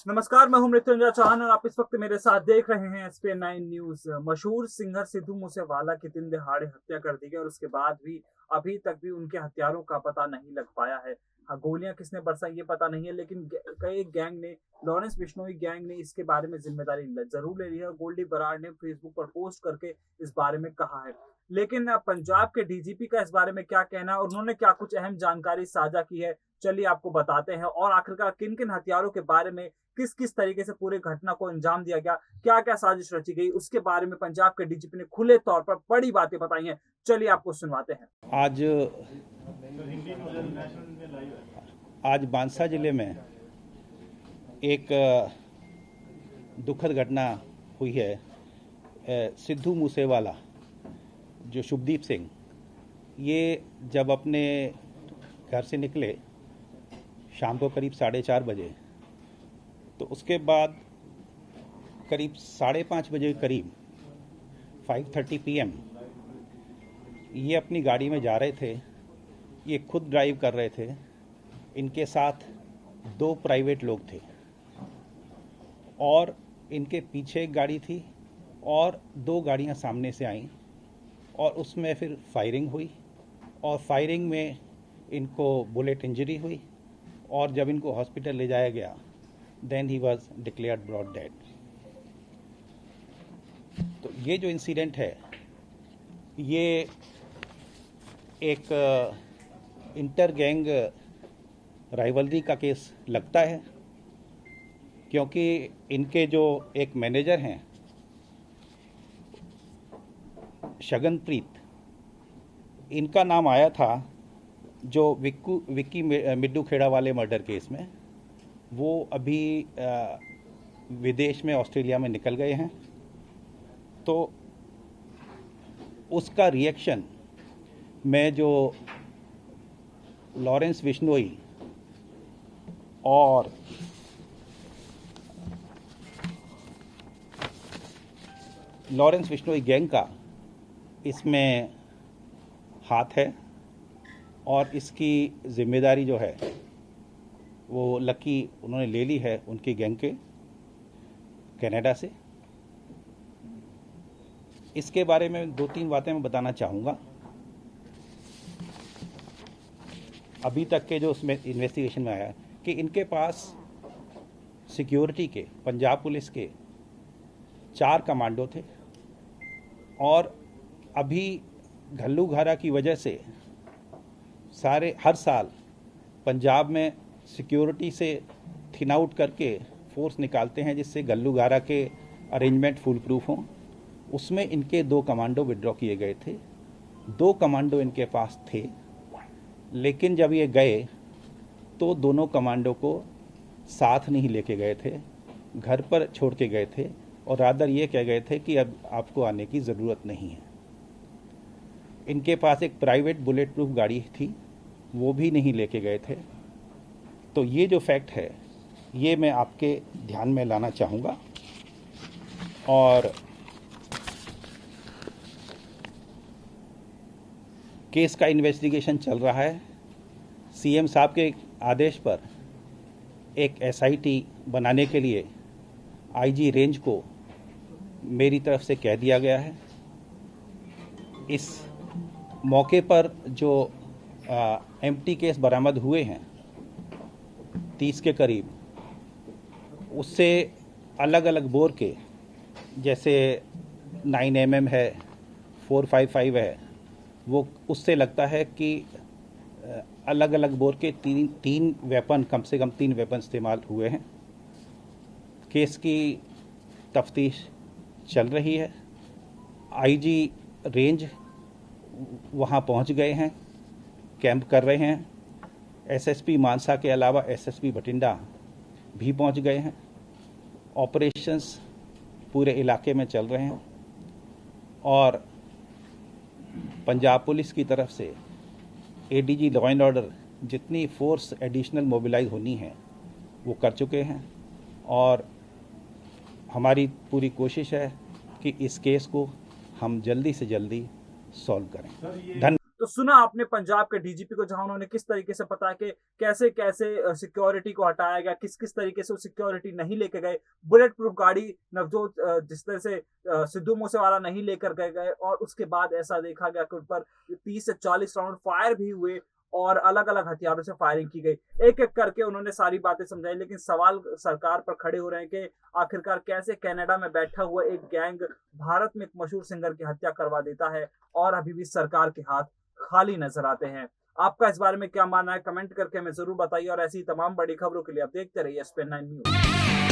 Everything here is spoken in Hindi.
नमस्कार, मैं हूं मृत्युंजय चौहान और आप इस वक्त मेरे साथ देख रहे हैं एसपीएन 9 न्यूज। मशहूर सिंगर सिद्धू मूसेवाला की दिन दहाड़े हत्या कर दी गई और उसके बाद भी अभी तक भी उनके हत्यारों का पता नहीं लग पाया है। हाँ, गोलियां किसने बरसाई ये पता नहीं है, लेकिन कई गैंग ने, लॉरेंस बिश्नोई गैंग ने इसके बारे में जिम्मेदारी जरूर ले ली है। गोल्डी बराड़ ने फेसबुक पर पोस्ट करके इस बारे में कहा है। लेकिन पंजाब के डीजीपी का इस बारे में क्या कहना है और उन्होंने क्या कुछ अहम जानकारी साझा की है, चलिए आपको बताते हैं। और आखिरकार किन किन हथियारों के बारे में, किस किस तरीके से पूरे घटना को अंजाम दिया गया, क्या क्या साजिश रची गई, उसके बारे में पंजाब के डीजीपी ने खुले तौर पर बड़ी बातें बताई हैं। चलिए आपको सुनवाते हैं। आज मानसा जिले में एक दुखद घटना हुई है। सिद्धू मूसेवाला जो शुभदीप सिंह, ये जब अपने घर से निकले शाम को करीब 4:30 बजे, तो उसके बाद करीब 5:30 बजे के करीब 5:30 PM ये अपनी गाड़ी में जा रहे थे। ये खुद ड्राइव कर रहे थे। इनके साथ 2 प्राइवेट लोग थे और इनके पीछे एक गाड़ी थी और 2 गाड़ियां सामने से आईं और उसमें फिर फायरिंग हुई और फायरिंग में इनको बुलेट इंजरी हुई और जब इनको हॉस्पिटल ले जाया गया, then he was declared brought dead. तो ये जो इंसिडेंट है, ये एक इंटर गैंग राइवलरी का केस लगता है, क्योंकि इनके जो एक मैनेजर हैं शगनप्रीत, इनका नाम आया था जो विक्की मिड्डू खेड़ा वाले मर्डर केस में। वो अभी विदेश में, ऑस्ट्रेलिया में निकल गए हैं। तो उसका रिएक्शन में जो लॉरेंस बिश्नोई और गैंग का इसमें हाथ है और इसकी जिम्मेदारी जो है वो लकी उन्होंने ले ली है उनकी गैंग के कनाडा से। इसके बारे में 2-3 बातें मैं बताना चाहूँगा। अभी तक के जो उसमें इन्वेस्टिगेशन में आया है कि इनके पास सिक्योरिटी के, पंजाब पुलिस के 4 कमांडो थे और अभी घल्लूघारा की वजह से हर साल पंजाब में सिक्योरिटी से थिन आउट करके फोर्स निकालते हैं जिससे घल्लूघारा के अरेंजमेंट फुल प्रूफ हों। उसमें इनके 2 कमांडो विड्रॉ किए गए थे। 2 कमांडो इनके पास थे, लेकिन जब ये गए तो दोनों कमांडो को साथ नहीं लेके गए थे, घर पर छोड़ के गए थे और रादर ये कह गए थे कि अब आपको आने की ज़रूरत नहीं है। इनके पास एक प्राइवेट बुलेट प्रूफ गाड़ी थी, वो भी नहीं लेके गए थे। तो ये जो फैक्ट है, ये मैं आपके ध्यान में लाना चाहूँगा। और केस का इन्वेस्टिगेशन चल रहा है। सीएम साहब के आदेश पर एक एसआईटी बनाने के लिए आईजी रेंज को मेरी तरफ से कह दिया गया है। इस मौके पर जो एम्प्टी केस बरामद हुए हैं 30 के करीब, उससे अलग अलग बोर के, जैसे 9mm है, 455 है, वो उससे लगता है कि अलग अलग बोर के 3 वेपन, कम से कम 3 वेपन इस्तेमाल हुए हैं। केस की तफ्तीश चल रही है। आईजी रेंज वहाँ पहुँच गए हैं, कैंप कर रहे हैं। एसएसपी मानसा के अलावा एसएसपी बठिंडा भी पहुँच गए हैं। ऑपरेशंस पूरे इलाके में चल रहे हैं और पंजाब पुलिस की तरफ से एडीजी लॉ एंड ऑर्डर जितनी फोर्स एडिशनल मोबिलाइज होनी है वो कर चुके हैं और हमारी पूरी कोशिश है कि इस केस को हम जल्दी से जल्दी सॉल्व करें। धन्यवाद। तो सुना आपने पंजाब के डीजीपी को, जहां उन्होंने किस तरीके से बताया कि कैसे कैसे सिक्योरिटी को हटाया गया, किस किस तरीके से वो सिक्योरिटी नहीं लेके गए, बुलेट प्रूफ गाड़ी नवजोत जिस तरह से सिद्धू मूसेवाला नहीं लेकर गए और उसके बाद ऐसा देखा गया कि उन पर 30 से 40 राउंड फायर भी हुए और अलग अलग हथियारों से फायरिंग की गई। एक एक करके उन्होंने सारी बातें समझाई, लेकिन सवाल सरकार पर खड़े हो रहे हैं कि आखिरकार कैसे कनाडा में बैठा हुआ एक गैंग भारत में एक मशहूर सिंगर की हत्या करवा देता है और अभी भी सरकार के हाथ खाली नजर आते हैं। आपका इस बारे में क्या मानना है, कमेंट करके हमें जरूर बताइए और ऐसी तमाम बड़ी खबरों के लिए आप देखते रहिए SPN9 न्यूज।